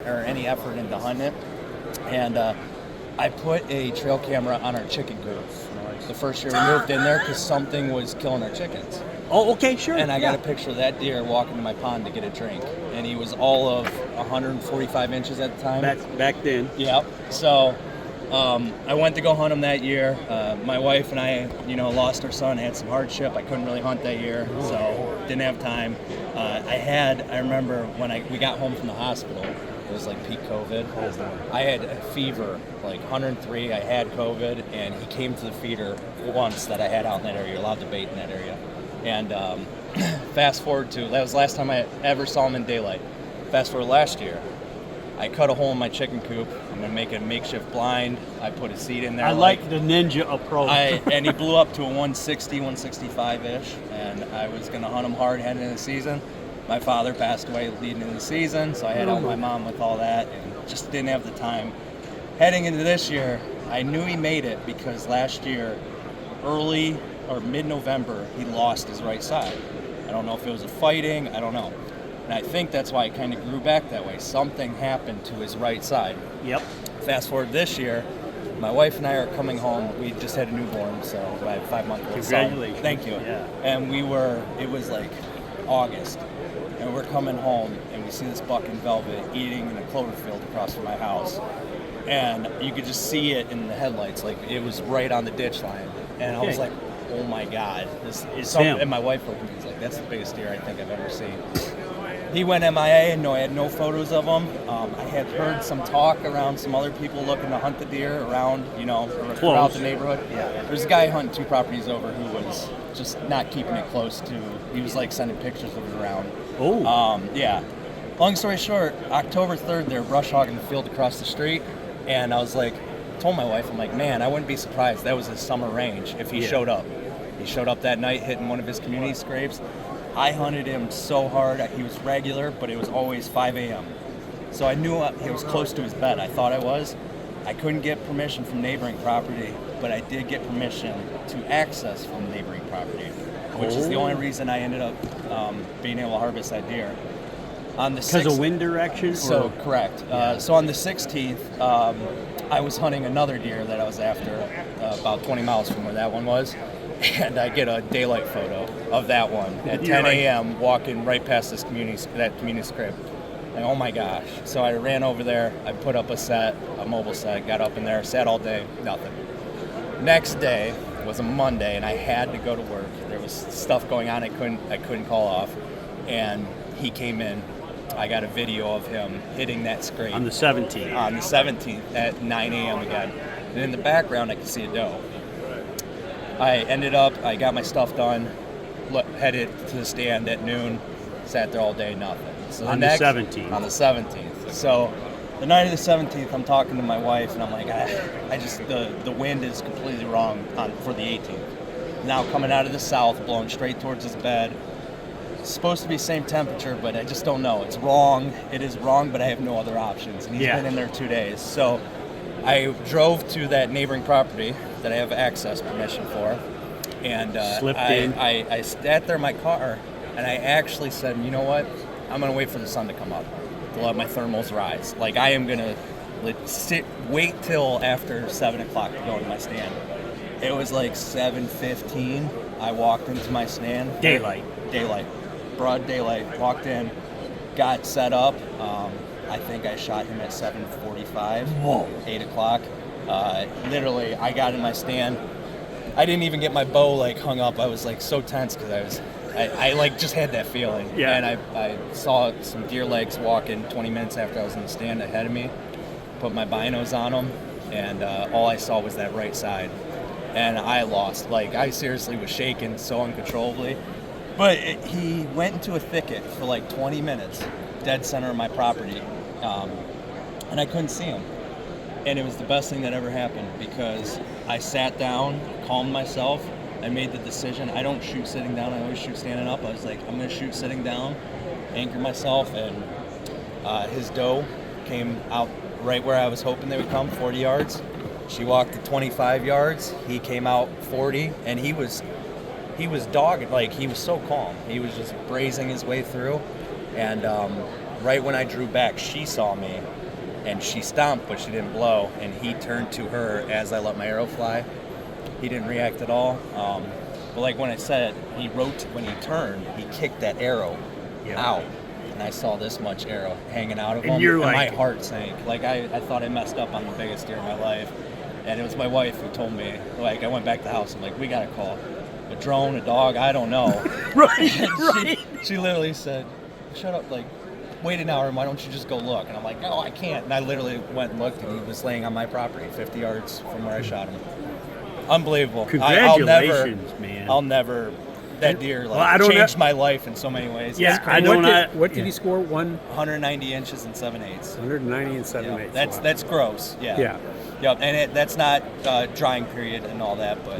or any effort into hunting it. And I put a trail camera on our chicken coop the first year we moved in there because something was killing our chickens. Oh, okay, sure. And I got a picture of that deer walking to my pond to get a drink. And he was all of 145 inches at the time. Back then. Yep. So I went to go hunt him that year. My wife and I, lost our son, had some hardship. I couldn't really hunt that year, so didn't have time. I remember when we got home from the hospital, it was like peak COVID. I had a fever, like 103. I had COVID, and he came to the feeder once that I had out in that area. You're allowed to bait in that area. And fast forward to, that was the last time I ever saw him in daylight. Fast forward last year, I cut a hole in my chicken coop. I'm going to make a makeshift blind. I put a seat in there. I like the ninja approach. And he blew up to a 160, 165-ish, and I was going to hunt him hard heading into the season. My father passed away leading into the season, so I had to help my mom with all that and just didn't have the time. Heading into this year, I knew he made it because last year, early or mid-November, he lost his right side. I don't know if it was a fighting, I don't know. And I think that's why it kind of grew back that way. Something happened to his right side. Yep. Fast forward this year, my wife and I are coming home. We just had a newborn, so I have 5-month-old son. Congratulations. Thank you. Yeah. And it was like August, and we're coming home, and we see this buck in velvet eating in a clover field across from my house. And you could just see it in the headlights, like it was right on the ditch line. And I was like, oh my God. This is something. And my wife looked at me, was like, that's the biggest deer I think I've ever seen. He went MIA, and I had no photos of him. I had heard some talk around some other people looking to hunt the deer around, throughout the neighborhood. Yeah. There's a guy hunting 2 properties over who was just not keeping it close to. He was like sending pictures of it around. Oh. Yeah. Long story short, October 3rd, they were brush hogging the field across the street, and I was like, told my wife, I'm like, man, I wouldn't be surprised. That was his summer range if he showed up. He showed up that night hitting one of his community scrapes. I hunted him so hard. He was regular, but it was always 5 a.m. So I knew he was close to his bed. I thought I was. I couldn't get permission from neighboring property, but I did get permission to access from neighboring property, which is the only reason I ended up being able to harvest that deer. Because of wind direction? So, correct. So on the 16th, I was hunting another deer that I was after about 20 miles from where that one was. And I get a daylight photo of that one at 10 a.m. walking right past that community script. Like, oh my gosh. So I ran over there, I put up a mobile set, got up in there, sat all day, nothing. Next day was a Monday, and I had to go to work. There was stuff going on I couldn't call off. And he came in. I got a video of him hitting that scrape. On the 17th. On the 17th at 9 a.m. again. And in the background, I could see a doe. I got my stuff done, headed to the stand at noon, sat there all day, nothing. So on the 17th. On the 17th. So the night of the 17th, I'm talking to my wife, and I'm like, the wind is completely wrong for the 18th. Now coming out of the south, blowing straight towards his bed. It's supposed to be same temperature, but I just don't know. It's wrong. It is wrong, but I have no other options. And he's been in there 2 days. So I drove to that neighboring property that I have access permission for, and slipped in. I sat there in my car, and I actually said, you know what? I'm going to wait for the sun to come up to let my thermals rise. Like, I am going to wait till after 7 o'clock to go into my stand. It was like 7:15. I walked into my stand. Daylight. Broad daylight. Walked in, got set up. I think I shot him at 7:45. Whoa. 8 o'clock. Literally, I got in my stand. I didn't even get my bow hung up. I was so tense because I just had that feeling. Yeah. And I saw some deer legs walking 20 minutes after I was in the stand ahead of me. Put my binos on them, and all I saw was that right side. And I lost. I seriously was shaking so uncontrollably. But he went into a thicket for 20 minutes, dead center of my property, and I couldn't see him. And it was the best thing that ever happened because I sat down, calmed myself, I made the decision. I don't shoot sitting down, I always shoot standing up. I was like, I'm going to shoot sitting down, anchor myself, and his doe came out right where I was hoping they would come, 40 yards. She walked to 25 yards, he came out 40, and he was dogged, he was so calm. He was just brazing his way through, and right when I drew back, she saw me, and she stomped, but she didn't blow. And he turned to her as I let my arrow fly. He didn't react at all. But like when I said, when he turned, he kicked that arrow out. And I saw this much arrow hanging out of him. You're and like, my heart sank. Like I thought I messed up on the biggest deer in my life. And it was my wife who told me, like, I went back to the house. I'm like, we got to call a drone, a dog, I don't know. right. She literally said, shut up, like, wait an hour, and why don't you just go look? And I'm like, no, I can't. And I literally went and looked, and he was laying on my property, 50 yards from where I shot him. Unbelievable. Congratulations, man. I'll never. That deer changed my life in so many ways. Yeah, I don't know. What did he score? 190 inches and 7/8. 190 and 7/8. That's gross. Yeah. Yeah. Yep, and that's not drying period and all that, but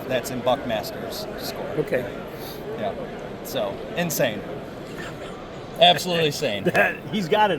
that's in Buckmaster's score. Okay. Yeah. So insane. Absolutely insane. He's got it